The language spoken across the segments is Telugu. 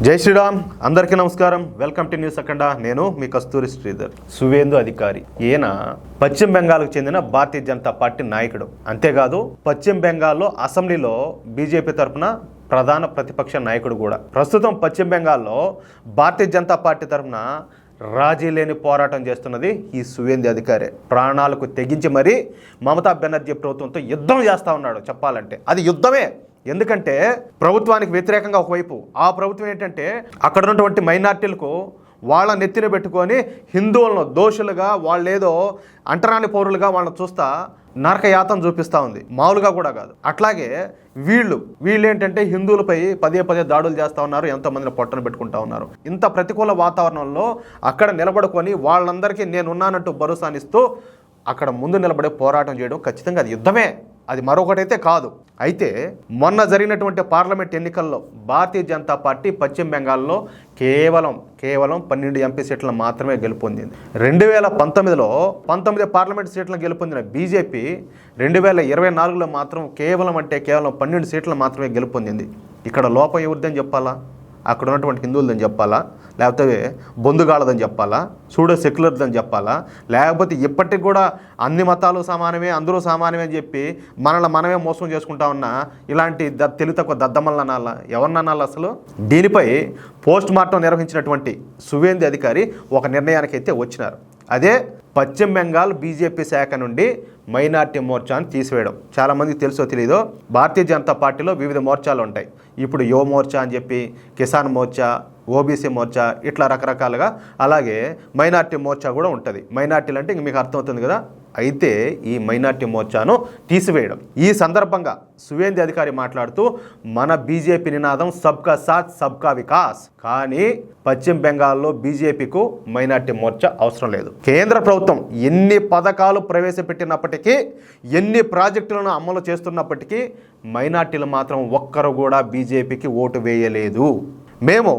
జై శ్రీరామ్, అందరికీ నమస్కారం. వెల్కమ్ టు న్యూస్ అఖండ. నేను మీ కస్తూరి శ్రీధర్. సువేందు అధికారి ఈయన పశ్చిమ బెంగాల్కు చెందిన భారతీయ జనతా పార్టీ నాయకుడు. అంతేకాదు పశ్చిమ బెంగాల్లో అసెంబ్లీలో బీజేపీ తరఫున ప్రధాన ప్రతిపక్ష నాయకుడు కూడా. ప్రస్తుతం పశ్చిమ బెంగాల్లో భారతీయ జనతా పార్టీ తరఫున రాజీ లేని పోరాటం చేస్తున్నది ఈ సువేందు అధికారే. ప్రాణాలకు తెగించి మరీ మమతా బెనర్జీ ప్రభుత్వంతో యుద్ధం చేస్తూ ఉన్నాడు. చెప్పాలంటే అది యుద్ధమే. ఎందుకంటే ప్రభుత్వానికి వ్యతిరేకంగా ఒకవైపు, ఆ ప్రభుత్వం ఏంటంటే అక్కడ ఉన్నటువంటి మైనార్టీలకు వాళ్ళ నెత్తిన పెట్టుకొని హిందువులను దోషులుగా, వాళ్ళేదో అంటరాని పౌరులుగా వాళ్ళని చూస్తా నరకయాతన చూపిస్తూ ఉంది. మామూలుగా కూడా కాదు. అట్లాగే వీళ్ళు ఏంటంటే హిందువులపై పదే దాడులు చేస్తూ ఉన్నారు. ఎంతోమందిని పొట్టను పెట్టుకుంటా ఉన్నారు. ఇంత ప్రతికూల వాతావరణంలో అక్కడ నిలబడుకొని వాళ్ళందరికీ నేనున్నానంటూ భరోసానిస్తూ అక్కడ ముందు నిలబడే పోరాటం చేయడం ఖచ్చితంగా అది యుద్ధమే. అది మరొకటైతే కాదు. అయితే మొన్న జరిగినటువంటి పార్లమెంట్ ఎన్నికల్లో భారతీయ జనతా పార్టీ పశ్చిమ బెంగాల్లో కేవలం 12 ఎంపీ సీట్లను మాత్రమే గెలుపొందింది. 2019లో 19 పార్లమెంట్ సీట్లను గెలుపొందిన బీజేపీ 2024లో మాత్రం కేవలం 12 సీట్లను మాత్రమే గెలుపొందింది. ఇక్కడ లోపం ఎవరిదని చెప్పాలా? అక్కడ ఉన్నటువంటి హిందువులదని చెప్పాలా? లేకపోతే బొందుగాళ్ళదని చెప్పాలా? సూడో సెక్యులర్దని చెప్పాలా? లేకపోతే ఇప్పటికి కూడా అన్ని మతాలు సమానమే, అందరూ సమానమే అని చెప్పి మనమే మోసం చేసుకుంటా ఉన్నా ఇలాంటి తెలివి తక్కువ దద్దమ్మలను అనాలా? ఎవరిని అనాలి అసలు? దీనిపై పోస్ట్ మార్టం నిర్వహించినటువంటి సువేందు అధికారి ఒక నిర్ణయానికి అయితే వచ్చినారు. అదే పశ్చిమ బెంగాల్ బీజేపీ శాఖ నుండి మైనార్టీ మోర్చాను తీసివేయడం. చాలామందికి తెలుసో తెలీదో, భారతీయ జనతా పార్టీలో వివిధ మోర్చాలు ఉంటాయి. ఇప్పుడు యువ మోర్చా అని చెప్పి, కిసాన్ మోర్చా, ఓబీసీ మోర్చా, ఇట్లా రకరకాలుగా. అలాగే మైనార్టీ మోర్చా కూడా ఉంటుంది. మైనార్టీలు అంటే ఇంక మీకు అర్థమవుతుంది కదా. అయితే ఈ మైనార్టీ మోర్చాను తీసివేయడం. ఈ సందర్భంగా సువేందు అధికారి మాట్లాడుతూ, మన బీజేపీ నినాదం సబ్కా సాత్ సబ్కా వికాస్. కానీ పశ్చిమ బెంగాల్లో బీజేపీకు మైనార్టీ మోర్చా అవసరం లేదు. కేంద్ర ప్రభుత్వం ఎన్ని పథకాలు ప్రవేశపెట్టినప్పటికీ, ఎన్ని ప్రాజెక్టులను అమలు చేస్తున్నప్పటికీ మైనార్టీలు మాత్రం ఒక్కరు కూడా బీజేపీకి ఓటు వేయలేదు. మేము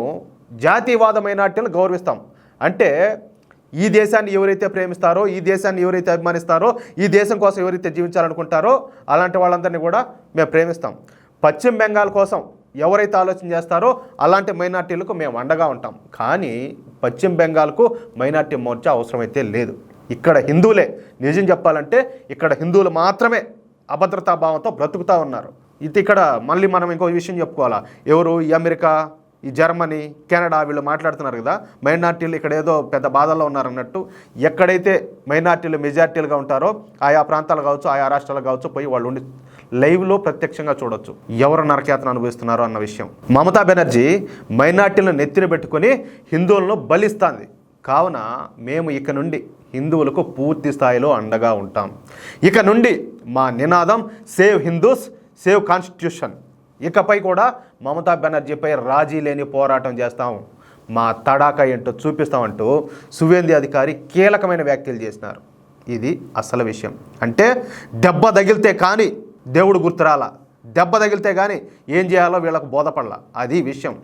జాతీయవాద మైనార్టీలను గౌరవిస్తాం. అంటే ఈ దేశాన్ని ఎవరైతే ప్రేమిస్తారో, ఈ దేశాన్ని ఎవరైతే అభిమానిస్తారో, ఈ దేశం కోసం ఎవరైతే జీవించాలనుకుంటారో అలాంటి వాళ్ళందరినీ కూడా మేము ప్రేమిస్తాం. పశ్చిమ బెంగాల్ కోసం ఎవరైతే ఆలోచన చేస్తారో అలాంటి మైనార్టీలకు మేము అండగా ఉంటాం. కానీ పశ్చిమ బెంగాల్కు మైనార్టీ మోర్చా అవసరమైతే లేదు. ఇక్కడ హిందువులే, నిజం చెప్పాలంటే ఇక్కడ హిందువులు మాత్రమే అభద్రతా భావంతో బ్రతుకుతూ ఉన్నారు. ఇది ఇక్కడ మళ్ళీ మనం ఇంకో విషయం చెప్పుకోవాలా. ఎవరు? ఈ అమెరికా, ఈ జర్మనీ, కెనడా వీళ్ళు మాట్లాడుతున్నారు కదా, మైనార్టీలు ఇక్కడ ఏదో పెద్ద బాధల్లో ఉన్నారన్నట్టు. ఎక్కడైతే మైనార్టీలు మెజార్టీలుగా ఉంటారో ఆయా ప్రాంతాలు కావచ్చు, ఆయా రాష్ట్రాలు కావచ్చు, పోయి వాళ్ళు ఉండి లైవ్లో ప్రత్యక్షంగా చూడొచ్చు ఎవరు నరకయాతన అనుభవిస్తున్నారో అన్న విషయం. మమతా బెనర్జీ మైనార్టీలను నెత్తిన పెట్టుకొని హిందువులను బలిస్తుంది. కావున మేము ఇక నుండి హిందువులకు పూర్తి స్థాయిలో అండగా ఉంటాం. ఇక నుండి మా నినాదం సేవ్ హిందూస్, సేవ్ కాన్స్టిట్యూషన్. ఇకపై కూడా మమతా బెనర్జీపై రాజీ లేని పోరాటం చేస్తాం, మా తడాకా ఏంటో చూపిస్తామంటూ సువేందు అధికారి కీలకమైన వ్యాఖ్యలు చేసినారు. ఇది అసలు విషయం. అంటే దెబ్బ తగిలితే కానీ దేవుడు గుర్తురాలా, దెబ్బ తగిలితే కానీ ఏం చేయాలో వీళ్ళకు బోధపడలా. అది విషయం.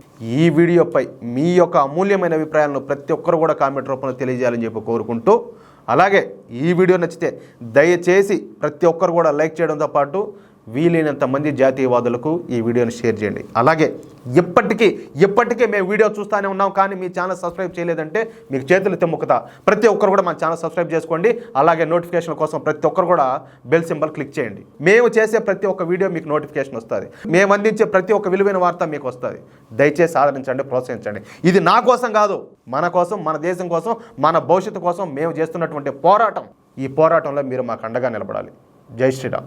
ఈ వీడియోపై మీ యొక్క అమూల్యమైన అభిప్రాయాలను ప్రతి ఒక్కరు కూడా కామెంట్ రూపంలో తెలియజేయాలని చెప్పి కోరుకుంటూ, అలాగే ఈ వీడియో నచ్చితే దయచేసి ప్రతి ఒక్కరు కూడా లైక్ చేయడంతో పాటు వీలైనంత మంది జాతీయవాదులకు ఈ వీడియోని షేర్ చేయండి. అలాగే ఇప్పటికీ మేము వీడియో చూస్తూనే ఉన్నాం, కానీ మీ ఛానల్ సబ్స్క్రైబ్ చేయలేదంటే మీకు చేతులు తెమ్ముకుతా. ప్రతి ఒక్కరు కూడా మన ఛానల్ సబ్స్క్రైబ్ చేసుకోండి. అలాగే నోటిఫికేషన్ కోసం ప్రతి ఒక్కరు కూడా బెల్ సింబల్ క్లిక్ చేయండి. మేము చేసే ప్రతి ఒక్క వీడియో మీకు నోటిఫికేషన్ వస్తుంది. మేము అందించే ప్రతి ఒక్క విలువైన వార్త మీకు వస్తుంది. దయచేసి ఆదరించండి, ప్రోత్సహించండి. ఇది నా కోసం కాదు, మన కోసం, మన దేశం కోసం, మన భవిష్యత్తు కోసం మేము చేస్తున్నటువంటి పోరాటం. ఈ పోరాటంలో మీరు మాకు అండగా నిలబడాలి. జై శ్రీరామ్.